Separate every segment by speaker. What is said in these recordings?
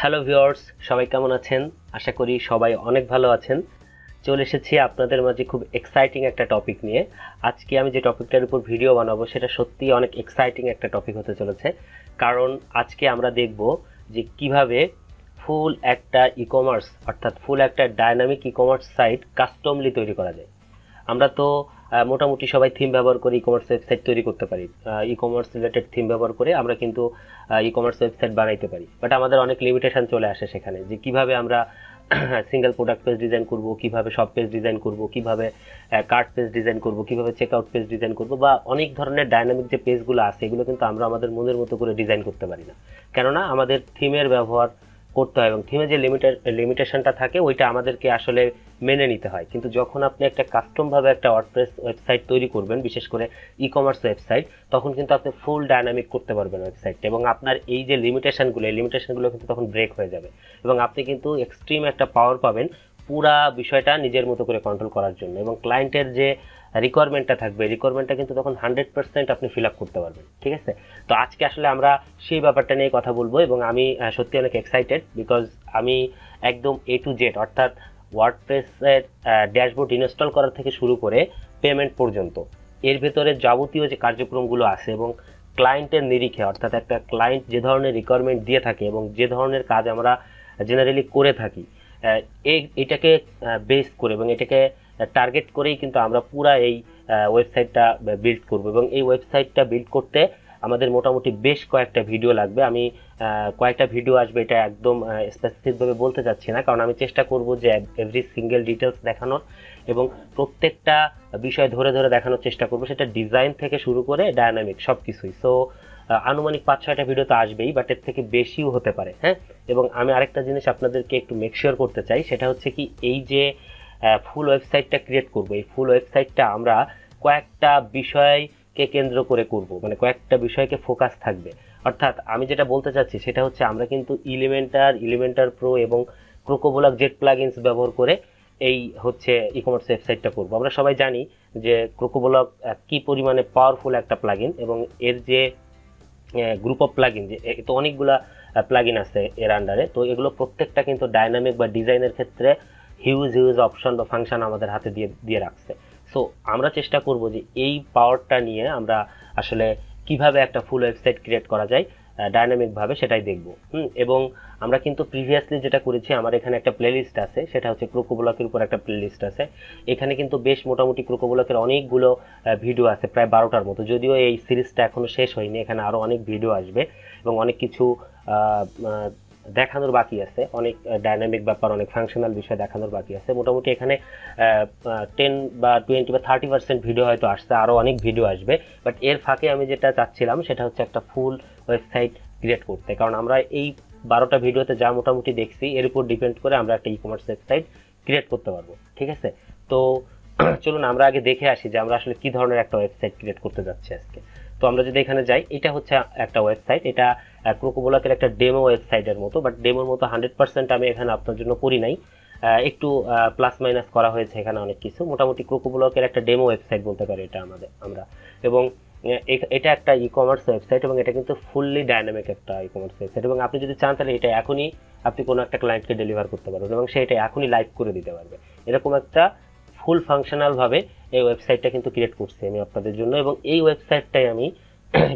Speaker 1: Hello viewers, সবাই কেমন আছেন? আশা করি সবাই অনেক ভালো আছেন। চলে এসেছি আপনাদের মাঝে খুব এক্সাইটিং একটা টপিক নিয়ে। আজকে আমি যে টপিকটার উপর ভিডিও বানাবো সেটা সত্যিই অনেক এক্সাইটিং একটা টপিক হতে চলেছে। কারণ আজকে আমরা দেখব যে কিভাবে ফুল একটা ই-কমার্স অর্থাৎ ফুল একটা ডায়নামিক ই-কমার্স সাইট কাস্টমলি তৈরি করা যায়। আমরা তো মোটামুটি সবাই থিম ব্যবহার করে ই-কমার্স ওয়েবসাইট তৈরি করতে পারি। ই-কমার্স রিলেটেড থিম ব্যবহার করে আমরা কিন্তু ই-কমার্স ওয়েবসাইট বানাইতে পারি, বাট আমাদের অনেক লিমিটেশন চলে আসে সেখানে, যে কিভাবে আমরা সিঙ্গেল প্রোডাক্ট পেজ ডিজাইন করব, কিভাবে সব পেজ ডিজাইন করব, কিভাবে কার্ট পেজ ডিজাইন করব, কিভাবে চেকআউট পেজ ডিজাইন করব, বা অনেক ধরনের ডায়নামিক যে পেজগুলো আছে এগুলো কিন্তু আমরা আমাদের মনের মতো করে ডিজাইন করতে পারি না। কেননা আমাদের থিমের ব্যবহার করতে হয় এবং থিমে যে লিমিটেশনটা থাকে ওইটা আমাদেরকে আসলে মেনে নিতে হয়। কিন্তু যখন আপনি একটা কাস্টমভাবে একটা ওয়ার্ডপ্রেস ওয়েবসাইট তৈরি করবেন, বিশেষ করে ই-কমার্স ওয়েবসাইট, তখন কিন্তু আপনি ফুল ডায়নামিক করতে পারবেন ওয়েবসাইটটা, এবং আপনার এই যে লিমিটেশনগুলো কিন্তু তখন ব্রেক হয়ে যাবে এবং আপনি কিন্তু এক্সট্রিম একটা পাওয়ার পাবেন পুরা বিষয়টা নিজের মতো করে কন্ট্রোল করার জন্য। এবং ক্লায়েন্টের যে রিকোয়ারমেন্টটা থাকবে, রিকোয়ারমেন্টটা কিন্তু তখন 100% আপনি ফিল আপ করতে পারবেন। ঠিক আছে, তো আজকে আসলে আমরা সেই ব্যাপারটা নিয়ে কথা বলবো এবং আমি সত্যি অনেক এক্সাইটেড, বিকজ আমি একদম এ টু জেড অর্থাৎ ওয়ার্ডপ্রেসের ড্যাশবোর্ড ইনস্টল করা থেকে শুরু করে পেমেন্ট পর্যন্ত এর ভেতরে যাবতীয় যে কার্যক্রমগুলো আছে এবং ক্লায়েন্টের নিরিখে, অর্থাৎ একটা ক্লায়েন্ট যে ধরনের রিকোয়ারমেন্ট দিয়ে থাকে এবং যে ধরনের কাজ আমরা জেনারেলি করে থাকি, এটাকে বেস করে এবং এটাকে টার্গেট করেই কিন্তু আমরা পুরা এই ওয়েবসাইটটা বিল্ড করব। এবং এই ওয়েবসাইটটা বিল্ড করতে আমাদের মোটামুটি বেশ কয়েকটা ভিডিও লাগবে। আমি কয়েকটা ভিডিও আসবে এটা একদম স্পেসিফিকভাবে বলতে চাচ্ছি না, কারণ আমি চেষ্টা করব যে এভরি সিঙ্গেল ডিটেলস দেখানোর এবং প্রত্যেকটা বিষয় ধরে ধরে দেখানোর চেষ্টা করব, সেটা ডিজাইন থেকে শুরু করে ডায়নামিক সব কিছুই। সো আনুমানিক 5-6টা ভিডিও তো আসবেই, বাট এর থেকে বেশিও হতে পারে। হ্যাঁ, এবং আমি আরেকটা জিনিস আপনাদেরকে একটু মেক শিওর করতে চাই, সেটা হচ্ছে কি, এই যে ফুল ওয়েবসাইটটা ক্রিয়েট করব, এই ফুল ওয়েবসাইটটা আমরা কয়েকটা বিষয়কে কেন্দ্র করে করব, মানে কয়েকটা বিষয়কে ফোকাস থাকবে। অর্থাৎ আমি যেটা বলতে চাচ্ছি সেটা হচ্ছে আমরা কিন্তু এলিমেন্টার প্রো এবং ক্রোকোব্লক জেট প্লাগইনস ব্যবহার করে এই হচ্ছে ই-কমার্স ওয়েবসাইটটা করব। আমরা সবাই জানি যে ক্রোকোব্লক কি পরিমাণে পাওয়ারফুল একটা প্লাগইন, এবং এর যে গ্রুপ অফ প্লাগইন, যে তো অনেকগুলা প্লাগইন আছে এর আন্ডারে, তো এগুলো প্রত্যেকটা কিন্তু ডাইনামিক বা ডিজাইনের ক্ষেত্রে হিউজ অপশন বা ফাংশন আমাদের হাতে দিয়ে রাখছে। সো আমরা চেষ্টা করব যে এই পাওয়ারটা নিয়ে আমরা আসলে কিভাবে একটা ফুল ওয়েবসাইট ক্রিয়েট করা যায় ডাইনামিক ভাবে, সেটাই দেখব। এবং আমরা কিন্তু প্রিভিয়াসলি যেটা করেছি, আমার এখানে একটা প্লেলিস্ট আছে, সেটা হচ্ছে ক্রোকোব্লকের উপর একটা প্লেলিস্ট আছে। এখানে কিন্তু বেশ মোটামুটি ক্রোকোব্লকের অনেকগুলো ভিডিও আছে, প্রায় 12টার মতো, যদিও এই সিরিজটা এখনো শেষ হয়নি, এখানে আরো অনেক ভিডিও আসবে এবং অনেক কিছু দেখানোর বাকি আছে, অনেক ডাইনামিক ব্যাপার, অনেক ফাংশনাল বিষয় দেখানোর বাকি আছে। মোটামুটি এখানে 10 বা 20 বা 30% ভিডিও হয়তো আসছে, আরও অনেক ভিডিও আসবে। বাট এর ফাঁকে আমি যেটা চাচ্ছিলাম সেটা হচ্ছে একটা ফুল ওয়েবসাইট ক্রিয়েট করতে, কারণ আমরা এই 12টা ভিডিওতে যা মোটামুটি দেখছি এর উপর ডিপেন্ড করে আমরা একটা ই-কমার্স ওয়েবসাইট ক্রিয়েট করতে পারবো। ঠিক আছে, তো চলুন আমরা আগে দেখে আসি যে আমরা আসলে কি ধরনের একটা ওয়েবসাইট ক্রিয়েট করতে যাচ্ছি আজকে। তো আমরা যদি এখানে যাই, এটা হচ্ছে একটা ওয়েবসাইট, এটা ক্রোকোব্লকের একটা ডেমো ওয়েবসাইটের মতো, বাট ডেমোর মতো 100% আমি এখানে আপনার জন্য করি নাই, একটু প্লাস মাইনাস করা হয়েছে এখানে অনেক কিছু। মোটামুটি ক্রোকোব্লকের একটা ডেমো ওয়েবসাইট বলতে পারি এটা আমরা। এবং এটা একটা ই-কমার্স ওয়েবসাইট এবং এটা কিন্তু ফুললি ডাইনামিক একটা ই-কমার্স ওয়েবসাইট, এবং আপনি যদি চান তাহলে এটা এখনই আপনি কোনো একটা ক্লায়েন্টকে ডেলিভার করতে পারবেন এবং সেটা এখনই লাইভ করে দিতে পারবে। এরকম একটা ফুল ফাংশনাল ভাবে এই ওয়েবসাইটটা কিন্তু ক্রিয়েট করছি আমি আপনাদের জন্য, এবং এই ওয়েবসাইটটাই আমি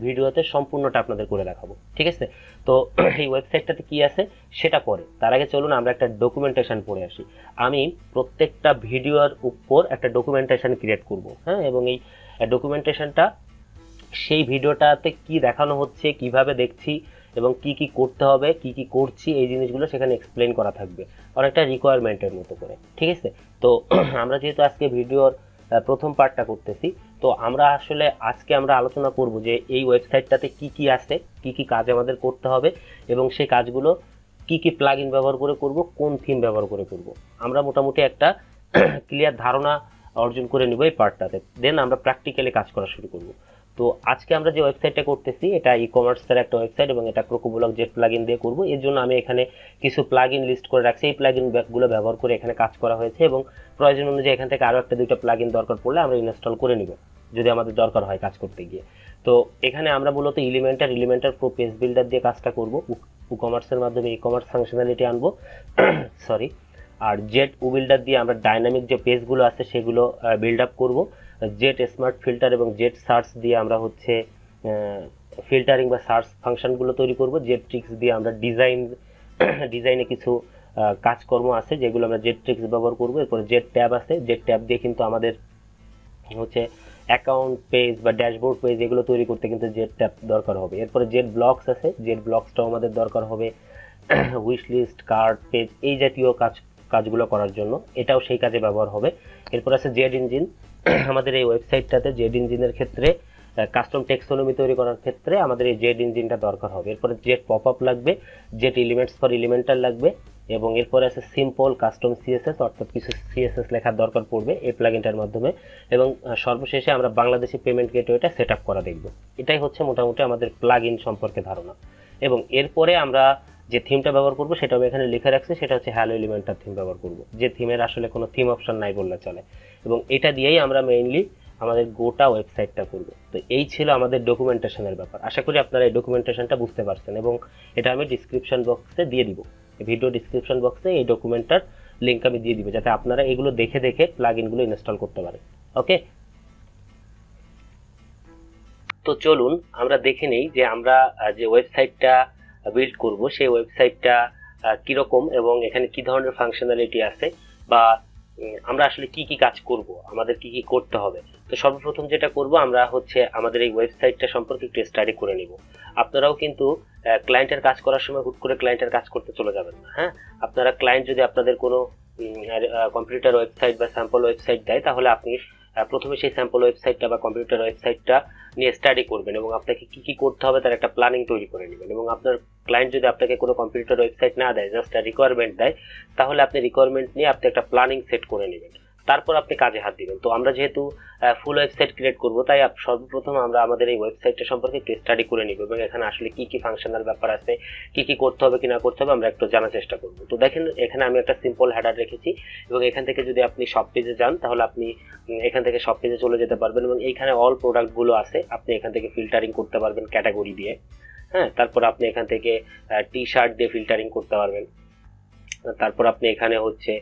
Speaker 1: ভিডিওতে সম্পূর্ণটা আপনাদের করে দেখাবো। ঠিক আছে, তো এই ওয়েবসাইটটাতে কি আছে সেটা পরে, তার আগে চলুন আমরা একটা ডকুমেন্টেশন পড়ে আসি। আমি প্রত্যেকটা ভিডিওর উপর একটা ডকুমেন্টেশন ক্রিয়েট করব। হ্যাঁ, এবং এই ডকুমেন্টেশনটা সেই ভিডিওটাতে কি দেখানো হচ্ছে, কিভাবে দেখছি এবং কি কি করতে হবে, কি কি করছি, এই জিনিসগুলো সেখানে এক্সপ্লেন করা থাকবে অনেকটা রিকোয়ারমেন্টের মতো করে। ঠিক আছে, তো আমরা যেহেতু আজকে ভিডিওর প্রথম পার্টটা করতেছি, তো আমরা আসলে আজকে আমরা আলোচনা করব যে এই ওয়েবসাইটটাতে কি কি আছে, কি কি কাজ আমাদের করতে হবে এবং সেই কাজগুলো কি কি প্লাগইন ব্যবহার করে করব, কোন থিম ব্যবহার করে করব। আমরা মোটামুটি একটা ক্লিয়ার ধারণা অর্জন করে নিব এই পার্টটাতে, দেন আমরা প্র্যাকটিক্যালি কাজ করা শুরু করব। তো আজকে আমরা যে ওয়েবসাইটটা করতেছি এটা ই-কমার্সের একটা ওয়েবসাইট এবং এটা ক্রোকোব্লক জেট প্লাগইন দিয়ে করব। এর জন্য আমি এখানে কিছু প্লাগইন লিস্ট করে রাখছি, এই প্লাগইনগুলো ব্যবহার করে এখানে কাজ করা হয়েছে এবং প্রয়োজন অনুযায়ী এখান থেকে আরও একটা দুইটা প্লাগইন দরকার পড়লে আমরা ইনস্টল করে নিব যদি আমাদের দরকার হয় কাজ করতে গিয়ে। তো এখানে আমরা মূলত এলিমেন্টার প্রো পেজ বিল্ডার দিয়ে কাজটা করব। WooCommerce-এর মাধ্যমে ই-কমার্স ফাংশনালিটি আনবো সরি। আর জেট বিল্ডার দিয়ে আমরা ডাইনামিক যে পেজগুলো আছে সেগুলো বিল্ড আপ করবো। জেট স্মার্ট ফিল্টার এবং জেট সার্চ দিয়ে আমরা হচ্ছে ফিল্টারিং বা সার্চ ফাংশনগুলো তৈরি করব। জেট ট্রিক্স দিয়ে আমরা ডিজাইনে কিছু কাজকর্ম আছে যেগুলো আমরা জেট ট্রিক্স ব্যবহার করবো। এরপরে জেট ট্যাব আছে, জেট ট্যাব দিয়ে কিন্তু আমাদের হচ্ছে অ্যাকাউন্ট পেজ বা ড্যাশবোর্ড পেজ এগুলো তৈরি করতে কিন্তু জেট ট্যাব দরকার হবে। এরপরে জেট ব্লকস আছে, জেট ব্লকসটাও আমাদের দরকার হবে উইশ লিস্ট, কার্ড, পেজ এই জাতীয় কাজগুলো করার জন্য, এটাও সেই কাজে ব্যবহার হবে। এরপর আছে জেড ইঞ্জিন। আমাদের এই ওয়েবসাইটটাতে জেড ইঞ্জিনের ক্ষেত্রে কাস্টম টেক্সোনমি তৈরি করার ক্ষেত্রে আমাদের এই জেড ইঞ্জিনটা দরকার হবে। এরপরে জেট পপ আপ লাগবে, জেট এলিমেন্টস ফর এলিমেন্টার লাগবে, এবং এরপরে আছে সিম্পল কাস্টম সিএসএস, অর্থাৎ কিছু সিএসএস লেখার দরকার পড়বে এই প্লাগইনটার মাধ্যমে। এবং সর্বশেষে আমরা বাংলাদেশি পেমেন্ট গেটওয়েটা সেট আপ করা দেখব। এটাই হচ্ছে মোটামুটি আমাদের প্লাগইন সম্পর্কে ধারণা। এবং এরপরে আমরা যে থিমটা ব্যবহার করব সেটা আমি এখানে লিখে রাখছি, সেটা হচ্ছে হ্যালো এলিমেন্টার থিম ব্যবহার করব, যে থিমের আসলে কোনো থিম অপশন নাই বললে চলে। এবং এটা দিয়েই আমরা মেইনলি আমাদের গোটা ওয়েবসাইটটা করব। তো এই ছিল আমাদের ডকুমেন্টেশনের ব্যাপার। আশা করি আপনারা এই ডকুমেন্টেশনটা বুঝতে পারছেন, এবং এটা আমি ডিসক্রিপশন বক্সে দিয়ে দিব, ভিডিও ডিসক্রিপশন বক্সে এই ডকুমেন্টটার লিঙ্ক আমি দিয়ে দিব, যাতে আপনারা এগুলো দেখে দেখে প্লাগইনগুলো ইনস্টল করতে পারেন। ওকে, তো চলুন আমরা দেখে নেই যে আমরা যে ওয়েবসাইটটা বিল্ড করব সেই ওয়েবসাইটটা কিরকম এবং এখানে কি ধরনের ফাংশনালিটি আছে, বা আমরা আসলে কি কি কাজ করব, আমাদের কি কি করতে হবে। তো সর্বপ্রথম যেটা করব আমরা হচ্ছে আমাদের এই ওয়েবসাইটটা সম্পর্কে একটু স্টাডি করে নিব। আপনারাও কিন্তু ক্লায়েন্টের কাজ করার সময় হুট করে ক্লায়েন্টের কাজ করতে চলে যাবেন না। হ্যাঁ, আপনারা ক্লায়েন্ট যদি আপনাদের কোনো কম্পিউটার ওয়েবসাইট বা স্যাম্পল ওয়েবসাইট দেয়, তাহলে আপনি প্রথমে সেই স্যাম্পল ওয়েবসাইটটা বা কম্পিউটার ওয়েবসাইটটা নিয়ে স্টাডি করবেন এবং আপনাকে কি কি করতে হবে তার একটা প্ল্যানিং তৈরি করে নেবেন। এবং আপনার ক্লায়েন্ট যদি আপনাকে কোনো কম্পিউটার ওয়েবসাইট না দেয়, জাস্ট রিকোয়ারমেন্ট দেয়, তাহলে আপনি রিকোয়ারমেন্ট নিয়ে আপনি একটা প্ল্যানিং সেট করে নেবেন, তারপর আপনি কাজে হাত দিবেন। তো আমরা যেহেতু ফুল ওয়েবসাইট ক্রিয়েট করব, তাই সর্বপ্রথম আমরা আমাদের এই ওয়েবসাইটটা সম্পর্কে একটু স্টাডি করে নিব এবং এখানে আসলে কি কি ফাংশনাল ব্যাপার আছে, কি কি করতে হবে কি না করতে হবে আমরা একটু জানার চেষ্টা করব। তো দেখেন এখানে আমি একটা সিম্পল হেডার রেখেছি, এবং এখান থেকে যদি আপনি সব পেজে যান তাহলে আপনি এখান থেকে সব পেজে চলে যেতে পারবেন, এবং এইখানে অল প্রোডাক্টগুলো আছে, আপনি এখান থেকে ফিল্টারিং করতে পারবেন ক্যাটাগরি দিয়ে। হ্যাঁ, তারপর আপনি এখান থেকে টি শার্ট দিয়ে ফিল্টারিং করতে পারবেন, তারপর আপনি এখানে হচ্ছে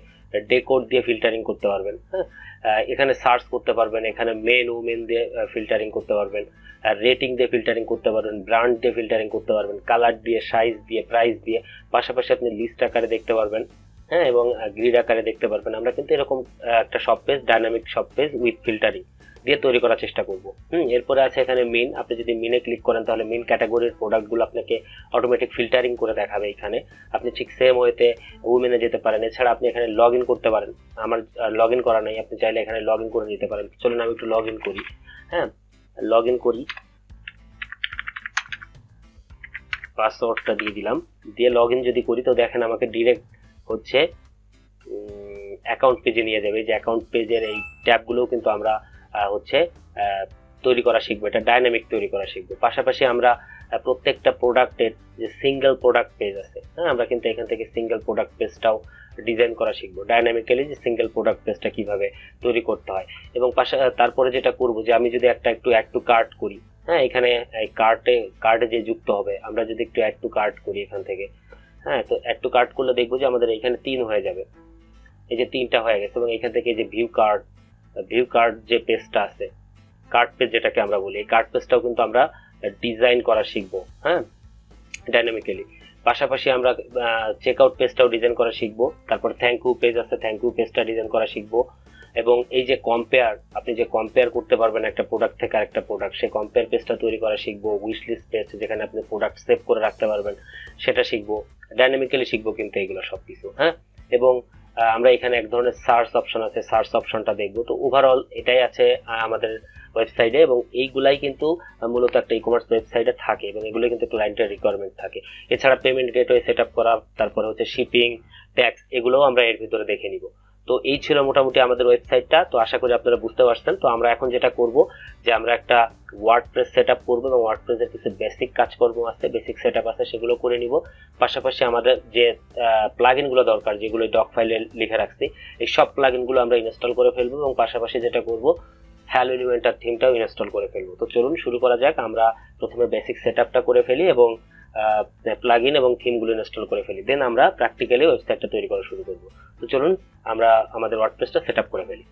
Speaker 1: ডেকোর দিয়ে ফিল্টারিং করতে পারবেন। হ্যাঁ, এখানে সার্চ করতে পারবেন, এখানে মেন দিয়ে ফিল্টারিং করতে পারবেন, রেটিং দিয়ে ফিল্টারিং করতে পারবেন, ব্র্যান্ড দিয়ে ফিল্টারিং করতে পারবেন, কালার দিয়ে, সাইজ দিয়ে, প্রাইস দিয়ে, পাশাপাশি আপনি লিস্ট আকারে দেখতে পারবেন। হ্যাঁ, এবং গ্রিড আকারে দেখতে পারবেন। আমরা কিন্তু এরকম একটা সব পেজ, ডাইনামিক সব পেজ উইথ ফিল্টারিং দিয়ে তৈরি করার চেষ্টা করব। এরপরে আছে এখানে মিন। আপনি যদি মিনে ক্লিক করেন তাহলে মিন ক্যাটাগরির প্রোডাক্টগুলো আপনাকে অটোমেটিক ফিল্টারিং করে দেখাবে। এখানে আপনি ঠিক সেম ওয়েতে উমেনে যেতে পারেন। এছাড়া আপনি এখানে লগ ইন করতে পারেন। আমার লগ ইন করা নেই, আপনি চাইলে এখানে লগ ইন করে নিতে পারেন। চলুন আমি একটু লগ ইন করি। হ্যাঁ, লগ ইন করি, পাসওয়ার্ডটা দিয়ে দিলাম, দিয়ে লগ ইন যদি করি তো দেখেন আমাকে ডিরেক্ট হচ্ছে অ্যাকাউন্ট পেজে নিয়ে যাবে। যে অ্যাকাউন্ট পেজের এই ট্যাবগুলোও কিন্তু আমরা হচ্ছে তৈরি করা শিখবো, এটা ডাইনামিক তৈরি করা শিখবো। পাশাপাশি আমরা প্রত্যেকটা প্রোডাক্টের যে সিঙ্গেল প্রোডাক্ট পেজ আছে, হ্যাঁ, আমরা কিন্তু এখান থেকে সিঙ্গেল প্রোডাক্ট পেজটাও ডিজাইন করা শিখবো, ডাইনামিক্যালি যে সিঙ্গেল প্রোডাক্ট পেজটা কিভাবে তৈরি করতে হয়। এবং তারপরে যেটা করবো যে আমি যদি একটু অ্যাড টু কার্ট করি, হ্যাঁ, এখানে এই কার্টে যে যুক্ত হবে, আমরা যদি একটু অ্যাড টু কার্ট করি এখান থেকে, হ্যাঁ, তো অ্যাড টু কার্ট করলে দেখবো যে আমাদের এখানে 3 হয়ে যাবে। এই যে 3টা হয়ে গেছে। এবং এখান থেকে যে ভিউ কার্ড যে পেজটা আছে, কার্ড পেজ যেটাকে আমরা বলি, এই কার্ড পেজটাও কিন্তু আমরা ডিজাইন করা শিখবো, হ্যাঁ, ডাইনামিক্যালি। পাশাপাশি আমরা চেক আউট পেজটাও ডিজাইন করা শিখবো। তারপর থ্যাংক ইউ পেজ আছে, থ্যাংক ইউ পেজটা ডিজাইন করা শিখবো। এবং এই যে কম্পেয়ার, আপনি যে কম্পেয়ার করতে পারবেন একটা প্রোডাক্ট থেকে আরেকটা প্রোডাক্ট, সেই কম্পেয়ার পেজটা তৈরি করা শিখবো। উইশ লিস্ট পেজ যেখানে আপনি প্রোডাক্ট সেভ করে রাখতে পারবেন, সেটা শিখবো, ডাইনামিক্যালি শিখবো কিন্তু এগুলো সবকিছু। হ্যাঁ, এবং আমরা এখানে এক ধরনের সার্চ অপশন আছে, সার্চ অপশনটা দেখবো। তো ওভারঅল এটাই আছে আমাদের ওয়েবসাইটে, এবং এইগুলাই কিন্তু মূলত একটা ই কমার্স ওয়েবসাইটে থাকে, এবং এগুলো কিন্তু ক্লায়েন্টের রিকোয়ারমেন্ট থাকে। এছাড়া পেমেন্ট গেটওয়ে সেট আপ করা, তারপরে হচ্ছে শিপিং, ট্যাক্স, এগুলোও আমরা এর ভিতরে দেখে নিব। তো এই ছিল মোটামুটি আমাদের ওয়েবসাইটটা। তো আশা করি আপনারা বুঝতে পারছেন। তো আমরা এখন যেটা করব যে আমরা একটা ওয়ার্ডপ্রেস সেট আপ করবো, এবং ওয়ার্ডপ্রেসের কিছু বেসিক কাজকর্ম আছে, বেসিক সেট আপ আছে, সেগুলো করে নিব। পাশাপাশি আমাদের যে প্লাগইনগুলো দরকার, যেগুলো ডক ফাইলে লিখে রাখছি, এই সব প্লাগইনগুলো আমরা ইনস্টল করে ফেলবো, এবং পাশাপাশি যেটা করব হ্যালো এলিমেন্টার থিমটাও ইনস্টল করে ফেলবো। তো চলুন শুরু করা যাক। আমরা প্রথমে বেসিক সেট আপটা করে ফেলি, এবং প্লাগইন এবং থিমগুলো ইনস্টল করে ফেলি, দেন আমরা প্র্যাকটিক্যালি ওয়েবসাইটটা তৈরি করা শুরু করব। তো চলুন আমরা আমাদের ওয়ার্ডপ্রেসটা সেট আপ করে ফেলি।